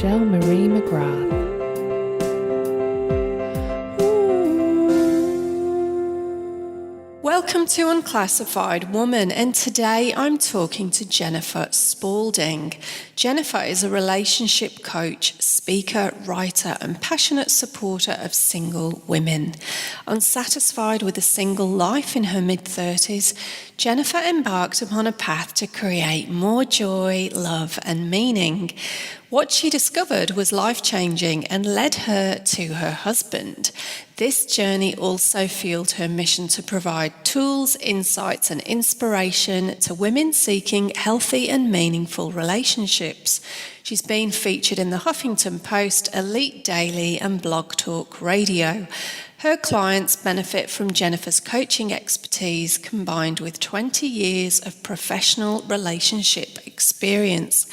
Michelle Marie McGrath. Welcome to Unclassified Woman, and today I'm talking to Jennifer Spaulding. Jennifer is a relationship coach, speaker, writer, and passionate supporter of single women. Unsatisfied with a single life in her mid-30s, Jennifer embarked upon a path to create more joy, love, and meaning. What she discovered was life-changing and led her to her husband. This journey also fueled her mission to provide tools, insights, and inspiration to women seeking healthy and meaningful relationships. She's been featured in the Huffington Post, Elite Daily, and Blog Talk Radio. Her clients benefit from Jennifer's coaching expertise combined with 20 years of professional relationship experience,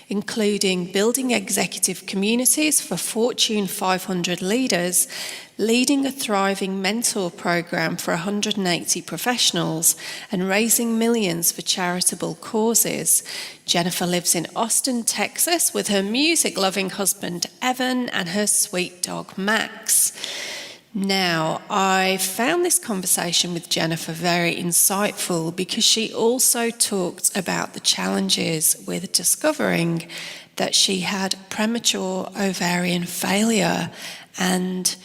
including building executive communities for Fortune 500 leaders, leading a thriving mentor program for 180 professionals, and raising millions for charitable causes. Jennifer lives in Austin, Texas, with her music-loving husband, Evan, and her sweet dog, Max. Now, I found this conversation with Jennifer very insightful because she also talked about the challenges with discovering that she had premature ovarian failure and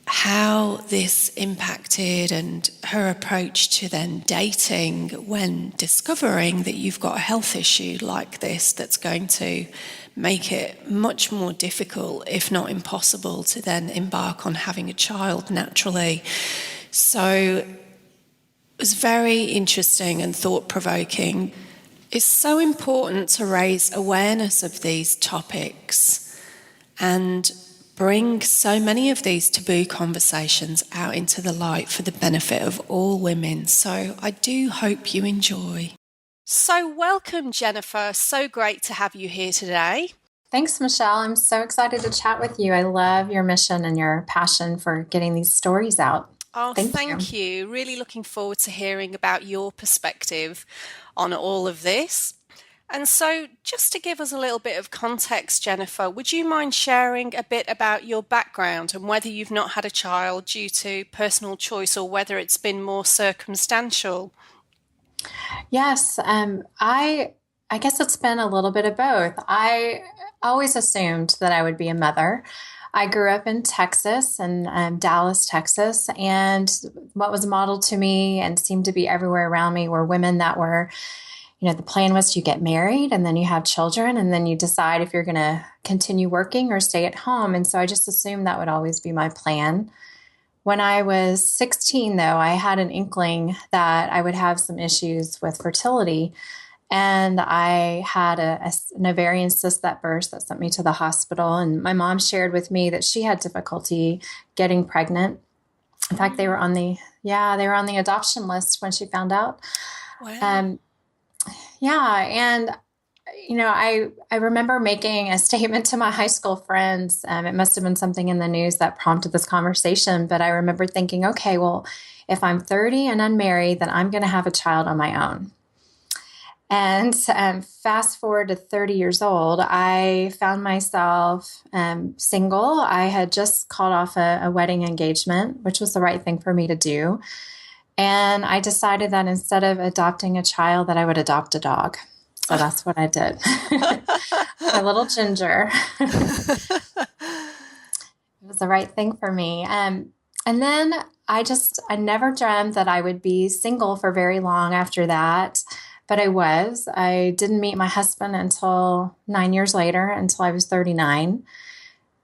how this impacted and her approach to then dating when discovering that you've got a health issue like this that's going to make it much more difficult, if not impossible, to then embark on having a child naturally. So it was very interesting and thought-provoking. It's so important to raise awareness of these topics and bring so many of these taboo conversations out into the light for the benefit of all women. So I do hope you enjoy. So welcome, Jennifer. So great to have you here today. Thanks, Michelle. I'm so excited to chat with you. I love your mission and your passion for getting these stories out. Oh, thank you. Really looking forward to hearing about your perspective on all of this. And so just to give us a little bit of context, Jennifer, would you mind sharing a bit about your background and whether you've not had a child due to personal choice or whether it's been more circumstantial? Yes, I guess it's been a little bit of both. I always assumed that I would be a mother. I grew up in Texas, in Dallas, Texas, and what was modeled to me and seemed to be everywhere around me were women that were, the plan was you get married and then you have children and then you decide if you're going to continue working or stay at home. And so I just assumed that would always be my plan. When I was 16, though, I had an inkling that I would have some issues with fertility. And I had an ovarian cyst that burst that sent me to the hospital. And my mom shared with me that she had difficulty getting pregnant. In fact, they were on the adoption list when she found out. Wow. I remember making a statement to my high school friends. It must have been something in the news that prompted this conversation. But I remember thinking, okay, well, if I'm 30 and unmarried, then I'm going to have a child on my own. And fast forward to 30 years old, I found myself single. I had just called off a wedding engagement, which was the right thing for me to do. And I decided that instead of adopting a child, that I would adopt a dog. So that's what I did. My little Ginger. It was the right thing for me. And then I never dreamt that I would be single for very long after that. But I was. I didn't meet my husband until 9 years later, until I was 39.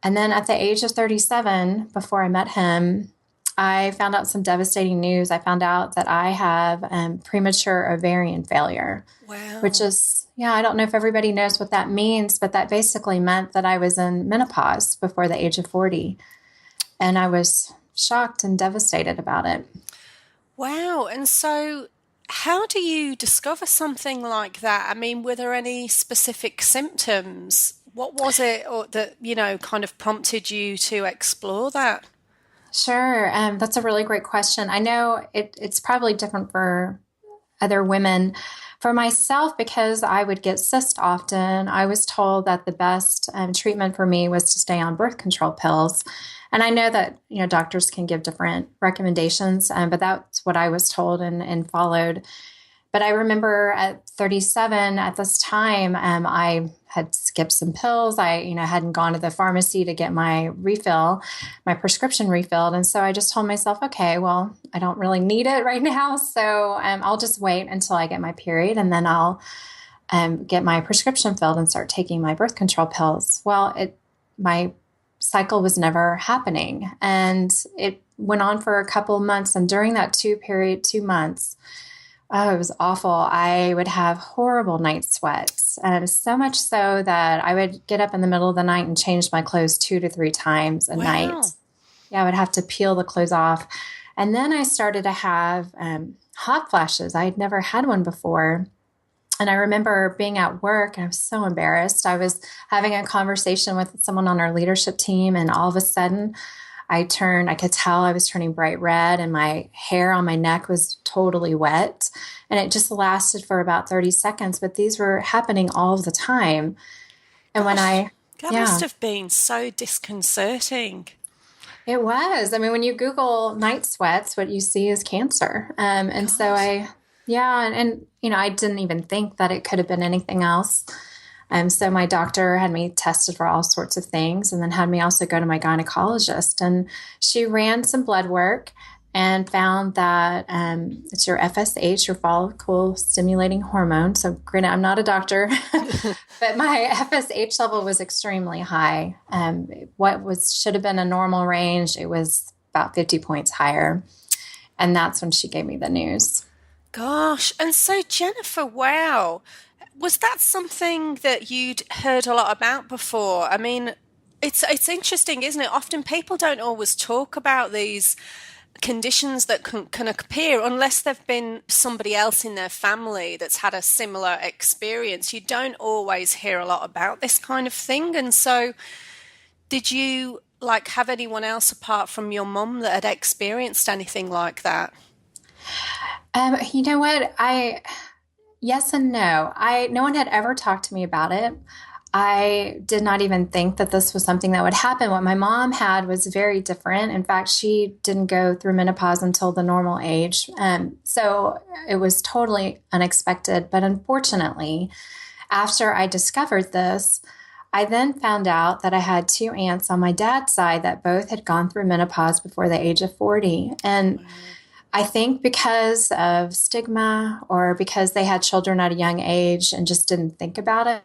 And then at the age of 37, before I met him, I found out some devastating news. I found out that I have premature ovarian failure. Wow. Which is, I don't know if everybody knows what that means, but that basically meant that I was in menopause before the age of 40. And I was shocked and devastated about it. Wow. And so how do you discover something like that? I mean, were there any specific symptoms? What was it that, kind of prompted you to explore that? Sure. That's a really great question. I know it's probably different for other women. For myself, because I would get cysts often, I was told that the best treatment for me was to stay on birth control pills. And I know that, doctors can give different recommendations, but that's what I was told and followed. But I remember at 37 at this time, I had skipped some pills. I, hadn't gone to the pharmacy to get my prescription refilled. And so I just told myself, okay, well, I don't really need it right now. So I'll just wait until I get my period, and then I'll get my prescription filled and start taking my birth control pills. Well, my cycle was never happening. And it went on for a couple of months. And during that 2 months, oh, it was awful. I would have horrible night sweats, so much so that I would get up in the middle of the night and change my clothes 2 to 3 times a night. Yeah, I would have to peel the clothes off. And then I started to have hot flashes. I had never had one before. And I remember being at work, and I was so embarrassed. I was having a conversation with someone on our leadership team, and all of a sudden, I could tell I was turning bright red, and my hair on my neck was totally wet. And it just lasted for about 30 seconds, but these were happening all of the time. And That must have been so disconcerting. It was. I mean, when you Google night sweats, what you see is cancer. And so I didn't even think that it could have been anything else. So my doctor had me tested for all sorts of things, and then had me also go to my gynecologist. And she ran some blood work and found that it's your FSH, your follicle stimulating hormone. So granted, I'm not a doctor, but my FSH level was extremely high. Should have been a normal range, it was about 50 points higher. And that's when she gave me the news. Gosh. And so, Jennifer, wow. Was that something that you'd heard a lot about before? I mean, it's interesting, isn't it? Often people don't always talk about these conditions that can appear unless they've been somebody else in their family that's had a similar experience. You don't always hear a lot about this kind of thing. And so did you have anyone else apart from your mum that had experienced anything like that? You know what? Yes and no. No one had ever talked to me about it. I did not even think that this was something that would happen. What my mom had was very different. In fact, she didn't go through menopause until the normal age. So it was totally unexpected. But unfortunately, after I discovered this, I then found out that I had 2 aunts on my dad's side that both had gone through menopause before the age of 40. And I think because of stigma, or because they had children at a young age and just didn't think about it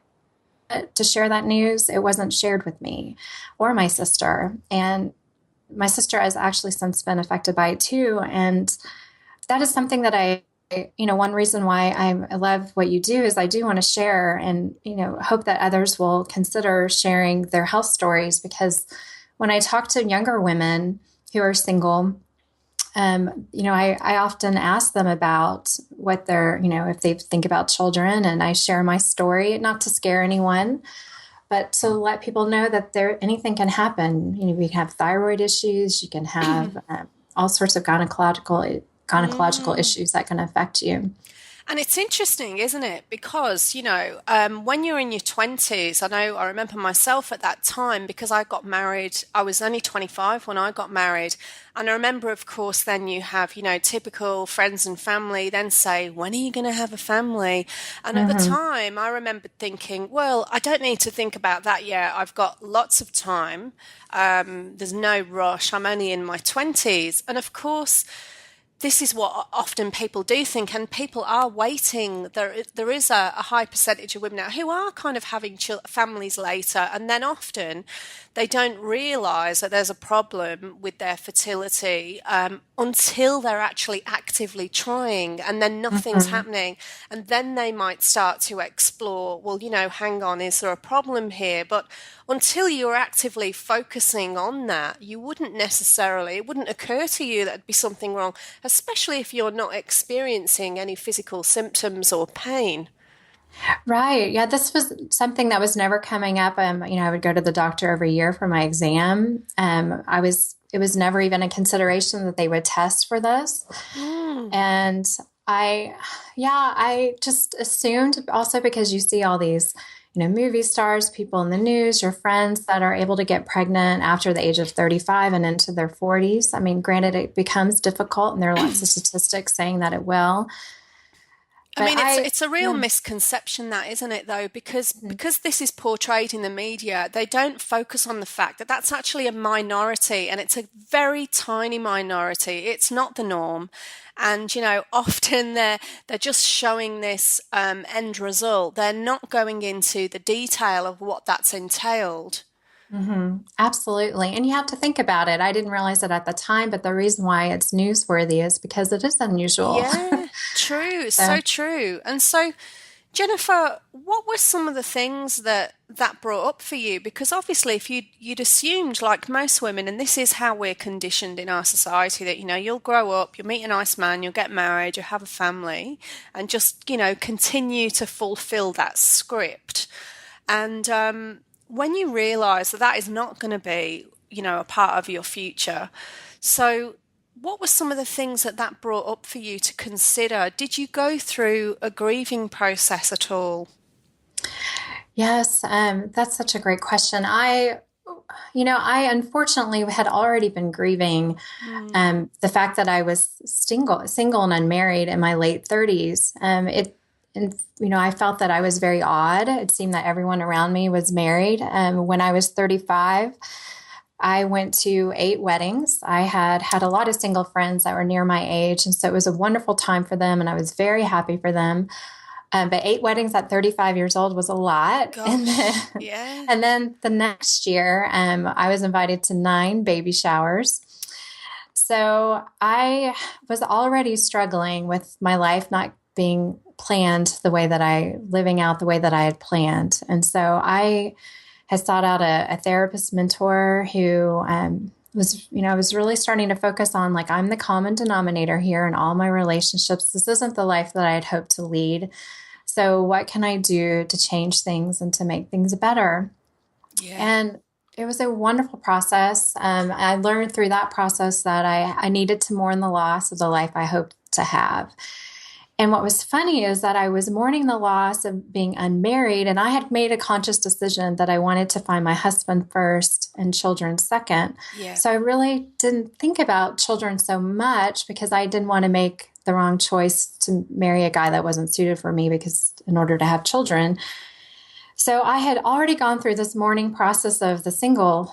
to share that news, it wasn't shared with me or my sister. And my sister has actually since been affected by it too. And that is something that one reason why I love what you do is I do want to share and, hope that others will consider sharing their health stories. Because when I talk to younger women who are single, I often ask them about what if they think about children, and I share my story, not to scare anyone, but to let people know that anything can happen. You can have thyroid issues, you can have all sorts of gynecological issues that can affect you. And it's interesting, isn't it? Because, when you're in your 20s, I remember myself at that time, because I got married, I was only 25 when I got married. And I remember, of course, then you have, typical friends and family then say, when are you going to have a family? And at the time, I remember thinking, well, I don't need to think about that yet. I've got lots of time. There's no rush. I'm only in my 20s. And of course, this is what often people do think, and people are waiting. There is a high percentage of women now who are kind of having families later, and then often they don't realise that there's a problem with their fertility until they're actually actively trying, and then nothing's happening. And then they might start to explore, well, hang on, is there a problem here? But until you're actively focusing on that, it wouldn't occur to you that there'd be something wrong, especially if you're not experiencing any physical symptoms or pain. Right. Yeah, this was something that was never coming up. I would go to the doctor every year for my exam. It was never even a consideration that they would test for this. And I, yeah, I just assumed also because you see all these, movie stars, people in the news, your friends that are able to get pregnant after the age of 35 and into their 40s. I mean, granted, it becomes difficult and there are lots of statistics saying that it will. I But mean, it's a real yeah. misconception that, isn't it, though? Because Mhm. this is portrayed in the media, they don't focus on the fact that that's actually a minority, and it's a very tiny minority. It's not the norm, and often they're just showing this end result. They're not going into the detail of what that's entailed. Absolutely. And you have to think about it. I didn't realize it at the time, but the reason why it's newsworthy is because it is unusual. Yeah, true, So, so true. And so, Jennifer, what were some of the things that brought up for you? Because obviously, if you'd assumed, like most women, and this is how we're conditioned in our society, that you'll grow up, you'll meet a nice man, you'll get married, you'll have a family, and just continue to fulfill that script. And when you realise that that is not going to be a part of your future, so what were some of the things that brought up for you to consider? Did you go through a grieving process at all? yes, that's such a great question. I unfortunately had already been grieving Mm, the fact that I was single and unmarried in my late 30s. And I felt that I was very odd. It seemed that everyone around me was married. When I was 35, I went to 8 weddings. I had a lot of single friends that were near my age, and so it was a wonderful time for them, and I was very happy for them. But 8 weddings at 35 years old was a lot. And then, gosh, yeah. and then the next year, I was invited to 9 baby showers. So I was already struggling with my life not being planned living out the way that I had planned. And so I had sought out a therapist mentor who was really starting to focus on like, I'm the common denominator here in all my relationships. This isn't the life that I had hoped to lead. So what can I do to change things and to make things better? Yeah. And it was a wonderful process. I learned through that process that I needed to mourn the loss of the life I hoped to have. And what was funny is that I was mourning the loss of being unmarried, and I had made a conscious decision that I wanted to find my husband first and children second. Yeah. So I really didn't think about children so much because I didn't want to make the wrong choice to marry a guy that wasn't suited for me because in order to have children. So I had already gone through this mourning process of the single,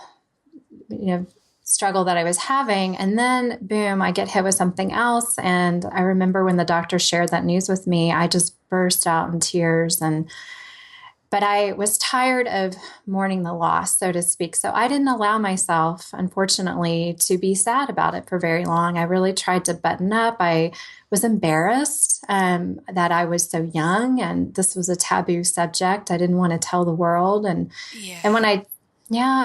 you know, struggle that I was having. And then, boom, I get hit with something else. And I remember when the doctor shared that news with me, I just burst out in tears. But I was tired of mourning the loss, so to speak. So I didn't allow myself, unfortunately, to be sad about it for very long. I really tried to button up. I was embarrassed that I was so young and this was a taboo subject. I didn't want to tell the world. And Yeah.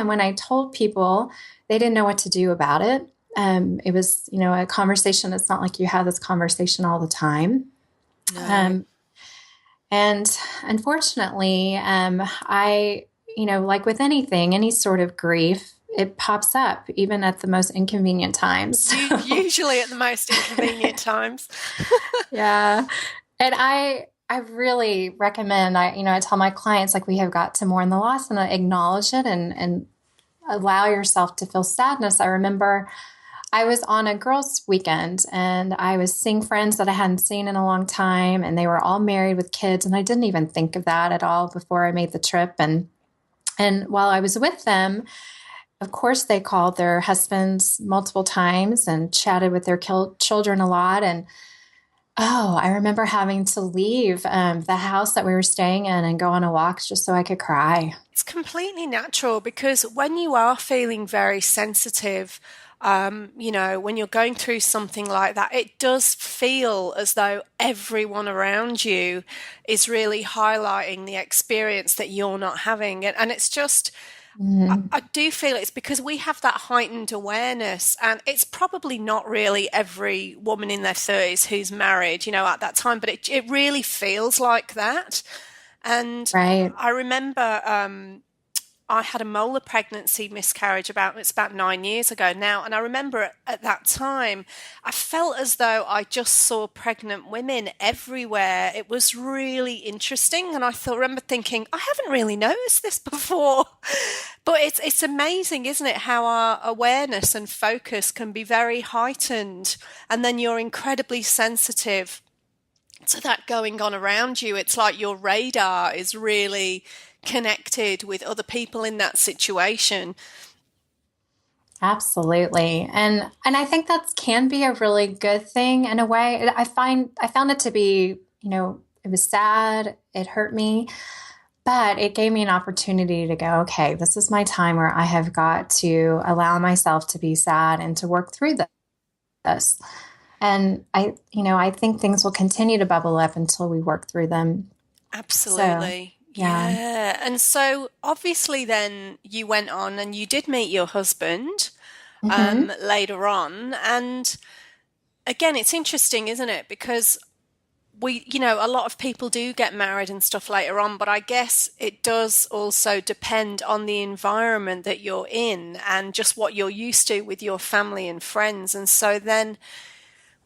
when I told people, they didn't know what to do about it. It was, a conversation. It's not like you have this conversation all the time. No. Um, and unfortunately, like with anything, any sort of grief, it pops up even at the most inconvenient times. Usually at the most inconvenient times. Yeah. And I really recommend, I tell my clients, like, we have got to mourn the loss and acknowledge it and allow yourself to feel sadness. I remember I was on a girls' weekend and I was seeing friends that I hadn't seen in a long time, and they were all married with kids. And I didn't even think of that at all before I made the trip. And while I was with them, of course, they called their husbands multiple times and chatted with their children a lot. And oh, I remember having to leave the house that we were staying in and go on a walk just so I could cry. It's completely natural because when you are feeling very sensitive, when you're going through something like that, it does feel as though everyone around you is really highlighting the experience that you're not having. And it's just, Mhm. I do feel it's because we have that heightened awareness, and it's probably not really every woman in their 30s who's married, at that time, but it really feels like that. And Right. I remember I had a molar pregnancy miscarriage it's about 9 years ago now. And I remember at that time, I felt as though I just saw pregnant women everywhere. It was really interesting. And remember thinking, I haven't really noticed this before. But it's amazing, isn't it, how our awareness and focus can be very heightened. And then you're incredibly sensitive to that going on around you. It's like your radar is really connected with other people in that situation. Absolutely. And I think that can be a really good thing in a way. I found it to be, it was sad, it hurt me, but it gave me an opportunity to go, okay, this is my time where I have got to allow myself to be sad and to work through this. And I think things will continue to bubble up until we work through them. Absolutely. So, yeah. And so obviously then you went on and you did meet your husband later on. And again, it's interesting, isn't it? Because a lot of people do get married and stuff later on, but I guess it does also depend on the environment that you're in and just what you're used to with your family and friends. And so then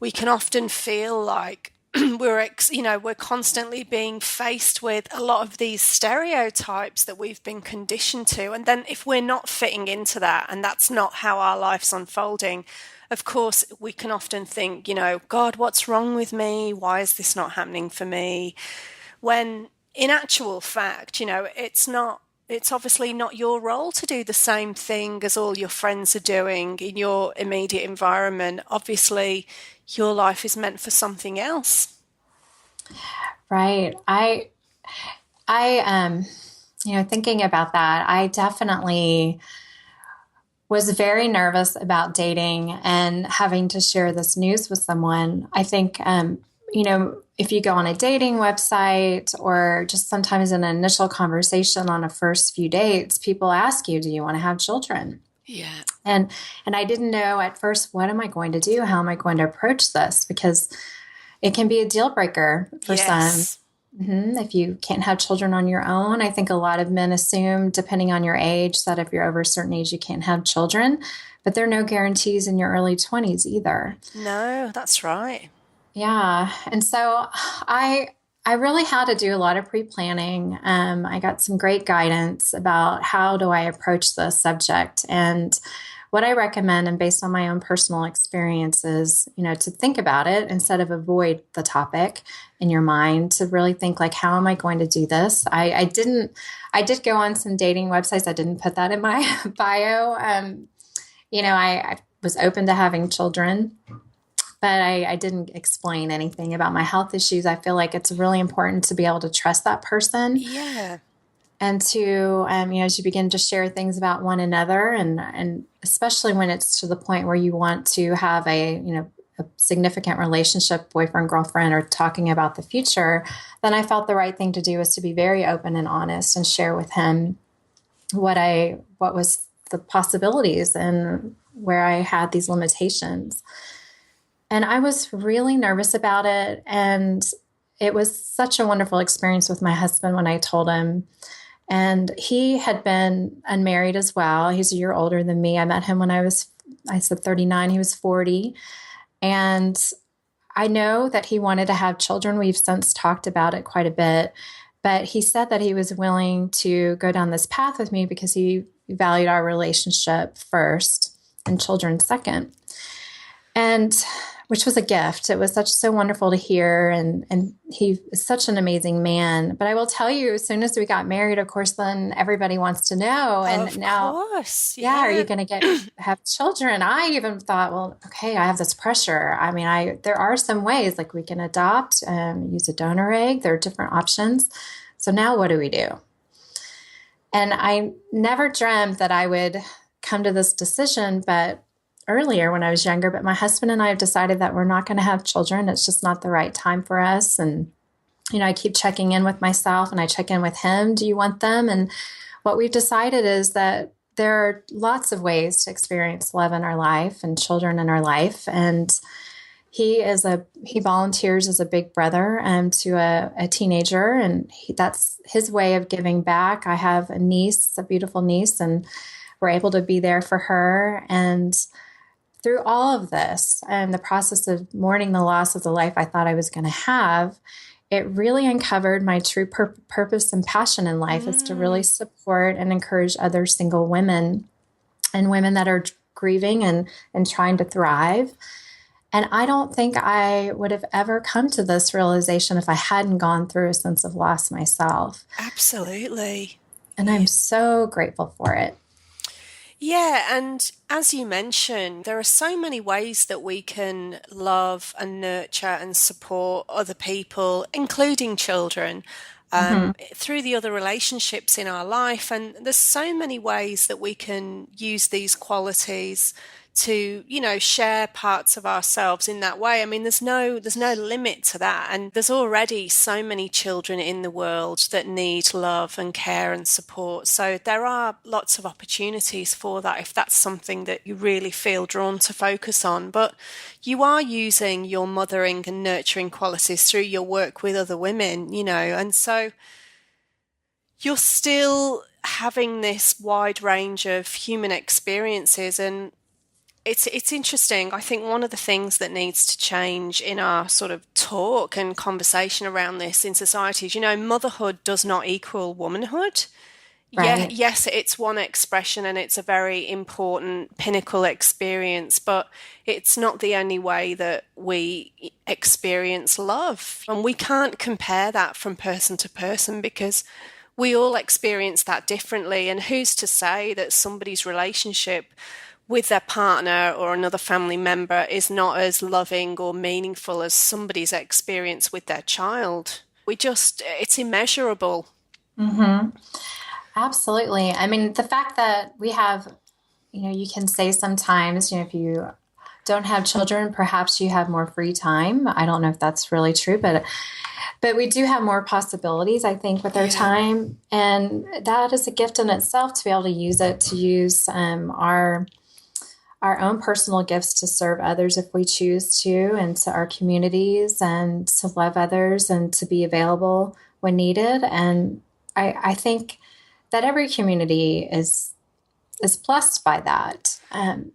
we can often feel like we're constantly being faced with a lot of these stereotypes that we've been conditioned to. And then if we're not fitting into that and that's not how our life's unfolding, of course, we can often think, God, what's wrong with me? Why is this not happening for me? When in actual fact, it's obviously not your role to do the same thing as all your friends are doing in your immediate environment. Obviously, your life is meant for something else. Right. I thinking about that, I definitely was very nervous about dating and having to share this news with someone. I think, if you go on a dating website or just sometimes in an initial conversation on a first few dates, people ask you, do you want to have children? Yeah. And I didn't know at first, what am I going to do? How am I going to approach this? Because it can be a deal breaker for some. If you can't have children on your own, I think a lot of men assume, depending on your age, that if you're over a certain age, you can't have children. But there are no guarantees in your early 20s either. No, that's right. Yeah. And so I really had to do a lot of pre-planning. I got some great guidance about how do I approach this subject. And what I recommend, and based on my own personal experiences, to think about it instead of avoid the topic in your mind, to really think like, how am I going to do this? I did go on some dating websites. I didn't put that in my bio. I was open to having children, but I didn't explain anything about my health issues. I feel like it's really important to be able to trust that person. Yeah. And to, as you begin to share things about one another, and especially when it's to the point where you want to have a significant relationship, boyfriend, girlfriend, or talking about the future, then I felt the right thing to do was to be very open and honest and share with him what was the possibilities and where I had these limitations. And I was really nervous about it. And it was such a wonderful experience with my husband when I told him. And he had been unmarried as well. He's a year older than me. I met him when I said 39, he was 40. And I know that he wanted to have children. We've since talked about it quite a bit. But he said that he was willing to go down this path with me because he valued our relationship first and children second. And which was a gift. It was so wonderful to hear. And he is such an amazing man. But I will tell you, as soon as we got married, of course, then everybody wants to know. And now, are you going to have children? I even thought, well, okay, I have this pressure. I mean, there are some ways, like we can adopt, use a donor egg. There are different options. So now what do we do? And I never dreamt that I would come to this decision, but earlier when I was younger, but my husband and I have decided that we're not going to have children. It's just not the right time for us. And, I keep checking in with myself and I check in with him. Do you want them? And what we've decided is that there are lots of ways to experience love in our life and children in our life. And He volunteers as a big brother to a teenager, and that's his way of giving back. I have a niece, a beautiful niece, and we're able to be there for her. And through all of this and the process of mourning the loss of the life I thought I was going to have, it really uncovered my true purpose and passion in life is to really support and encourage other single women and women that are grieving and trying to thrive. And I don't think I would have ever come to this realization if I hadn't gone through a sense of loss myself. Absolutely. And I'm so grateful for it. Yeah, and as you mentioned, there are so many ways that we can love and nurture and support other people, including children, through the other relationships in our life. And there's so many ways that we can use these qualities to, share parts of ourselves in that way. I mean, there's no limit to that. And there's already so many children in the world that need love and care and support. So there are lots of opportunities for that if that's something that you really feel drawn to focus on. But you are using your mothering and nurturing qualities through your work with other women, and so you're still having this wide range of human experiences. And it's interesting. I think one of the things that needs to change in our sort of talk and conversation around this in society is, motherhood does not equal womanhood. Yeah, Right. yes, it's one expression and it's a very important pinnacle experience, but it's not the only way that we experience love. And we can't compare that from person to person because we all experience that differently. And who's to say that somebody's relationship with their partner or another family member is not as loving or meaningful as somebody's experience with their child? It's immeasurable. Mm-hmm. Absolutely. I mean, the fact that we have, you can say sometimes, if you don't have children, perhaps you have more free time. I don't know if that's really true, but we do have more possibilities, I think, with our time. And that is a gift in itself to be able to use our own personal gifts to serve others if we choose to, and to our communities, and to love others and to be available when needed. And I think that every community is blessed by that. I'm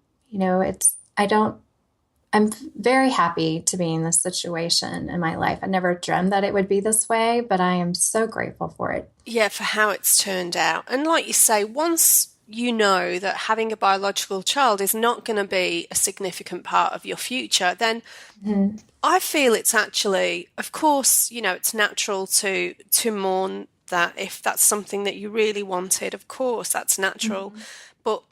very happy to be in this situation in my life. I never dreamed that it would be this way, but I am so grateful for it. Yeah, for how it's turned out. And like you say, once you know that having a biological child is not going to be a significant part of your future, then I feel it's actually, of course, it's natural to mourn that if that's something that you really wanted. Of course, that's natural. But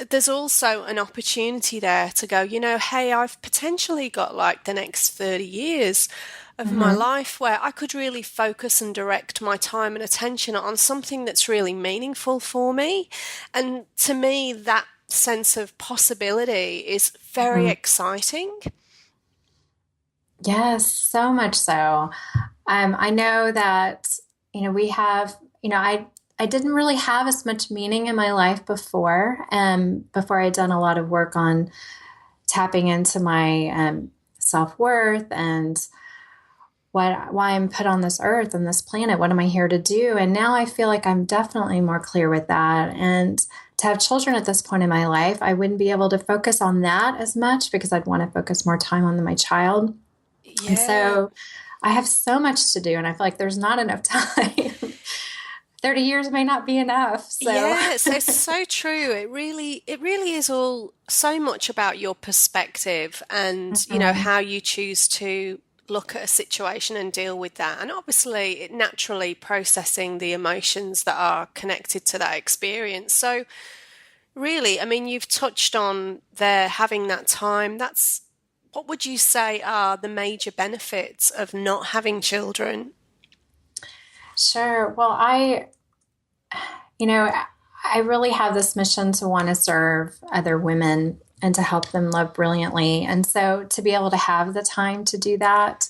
there's also an opportunity there to go, hey, I've potentially got like the next 30 years of my life where I could really focus and direct my time and attention on something that's really meaningful for me. And to me, that sense of possibility is very exciting. Yes, so much so. I know that, we have, I didn't really have as much meaning in my life before I'd done a lot of work on tapping into my self-worth and why I'm put on this earth and this planet. What am I here to do? And now I feel like I'm definitely more clear with that. And to have children at this point in my life, I wouldn't be able to focus on that as much because I'd want to focus more time on my child. Yeah. And so I have so much to do, and I feel like there's not enough time. 30 years may not be enough. So. Yes, it's so true. It really is all so much about your perspective and, how you choose to look at a situation and deal with that. And obviously, it naturally processing the emotions that are connected to that experience. So really, I mean, you've touched on there having that time. What would you say are the major benefits of not having children? Sure. Well, I really have this mission to want to serve other women and to help them love brilliantly. And so to be able to have the time to do that,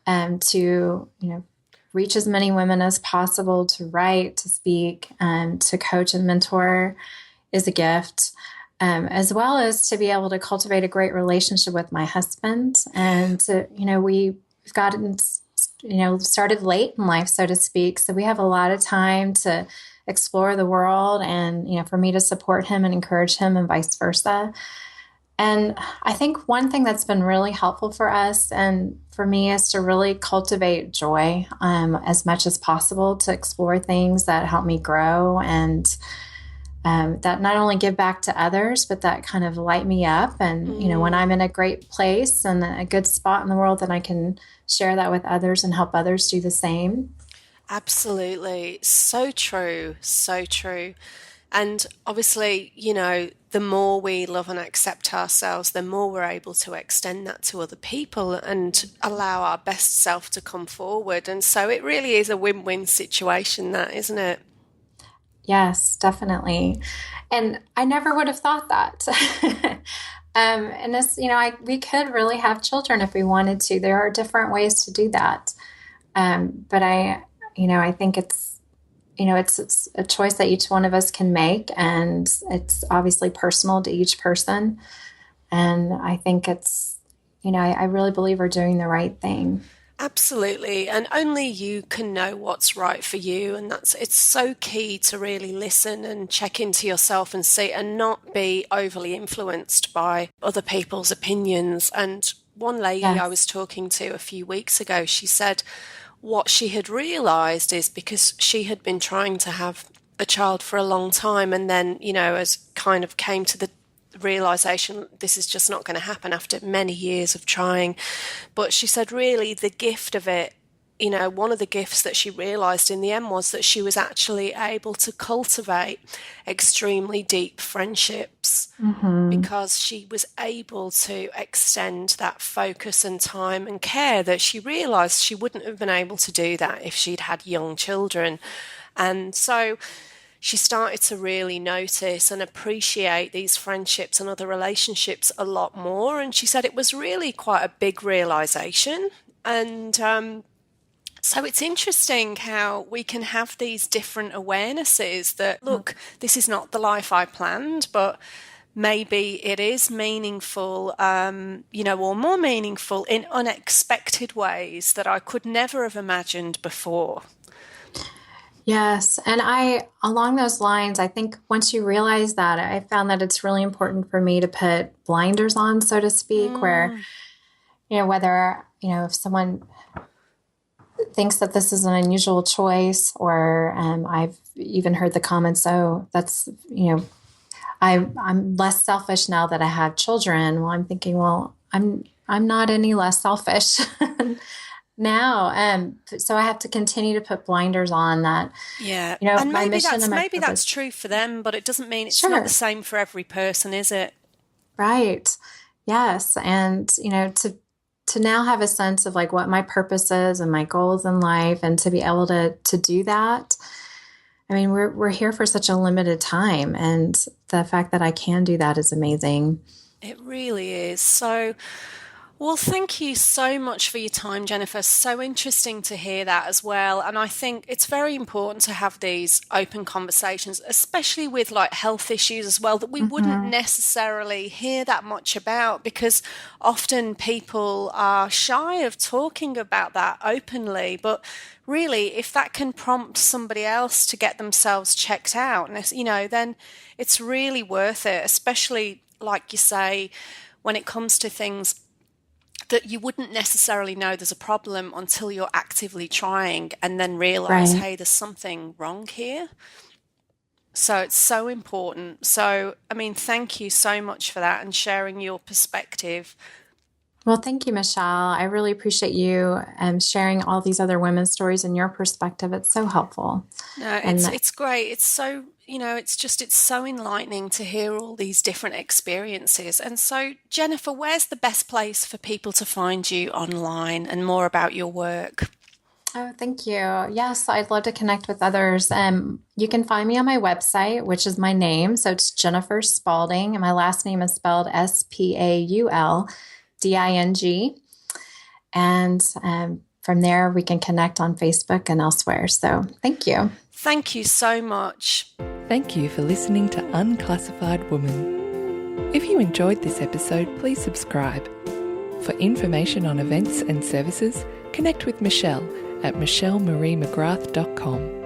to, reach as many women as possible, to write, to speak, and to coach and mentor is a gift. as well as to be able to cultivate a great relationship with my husband. And to, we've gotten, started late in life, so to speak. So we have a lot of time to explore the world and, for me to support him and encourage him and vice versa. And I think one thing that's been really helpful for us and for me is to really cultivate joy as much as possible, to explore things that help me grow and that not only give back to others, but that kind of light me up. And, when I'm in a great place and a good spot in the world, then I can share that with others and help others do the same. Absolutely. So true. So true. And obviously, the more we love and accept ourselves, the more we're able to extend that to other people and allow our best self to come forward. And so it really is a win-win situation, that, isn't it? Yes, definitely. And I never would have thought that. And this, we could really have children if we wanted to. There are different ways to do that. But I think it's a choice that each one of us can make, and it's obviously personal to each person. And I think it's, I really believe we're doing the right thing. Absolutely. And only you can know what's right for you. And it's so key to really listen and check into yourself and see, and not be overly influenced by other people's opinions. And one lady I was talking to a few weeks ago, she said what she had realized is because she had been trying to have a child for a long time, and then, as kind of came to the realization this is just not going to happen after many years of trying. But she said really the gift of it, one of the gifts that she realized in the end was that she was actually able to cultivate extremely deep friendships because she was able to extend that focus and time and care that she realized she wouldn't have been able to do that if she'd had young children. And so she started to really notice and appreciate these friendships and other relationships a lot more. And she said it was really quite a big realization. And so it's interesting how we can have these different awarenesses that, look, this is not the life I planned, but maybe it is meaningful, or more meaningful in unexpected ways that I could never have imagined before. Yes. And along those lines, I think once you realize that, I found that it's really important for me to put blinders on, so to speak, where, whether, if someone thinks that this is an unusual choice, or I've even heard the comments, oh, that's, I'm less selfish now that I have children. Well, I'm thinking, well, I'm not any less selfish now. So I have to continue to put blinders on that. Yeah. And maybe that's true for them, but it doesn't mean it's not the same for every person, is it? Right. Yes. And, to now have a sense of like what my purpose is and my goals in life, and to be able to do that. I mean, we're here for such a limited time, and the fact that I can do that is amazing. It really is. So, well, thank you so much for your time, Jennifer. So interesting to hear that as well. And I think it's very important to have these open conversations, especially with like health issues as well, that we wouldn't necessarily hear that much about, because often people are shy of talking about that openly. But really, if that can prompt somebody else to get themselves checked out, then it's really worth it, especially like you say, when it comes to things that you wouldn't necessarily know there's a problem until you're actively trying and then realize, hey, there's something wrong here. So it's so important. So, I mean, thank you so much for that and sharing your perspective. Well, thank you, Michelle. I really appreciate you sharing all these other women's stories and your perspective. It's so helpful. No, it's great. It's so, it's so enlightening to hear all these different experiences. And so, Jennifer, where's the best place for people to find you online and more about your work? Oh, thank you. Yes, I'd love to connect with others. You can find me on my website, which is my name. So it's Jennifer Spaulding, and my last name is spelled Spaulding. And from there, we can connect on Facebook and elsewhere. So thank you. Thank you so much. Thank you for listening to Unclassified Woman. If you enjoyed this episode, please subscribe. For information on events and services, connect with Michelle at michellemariemcgrath.com.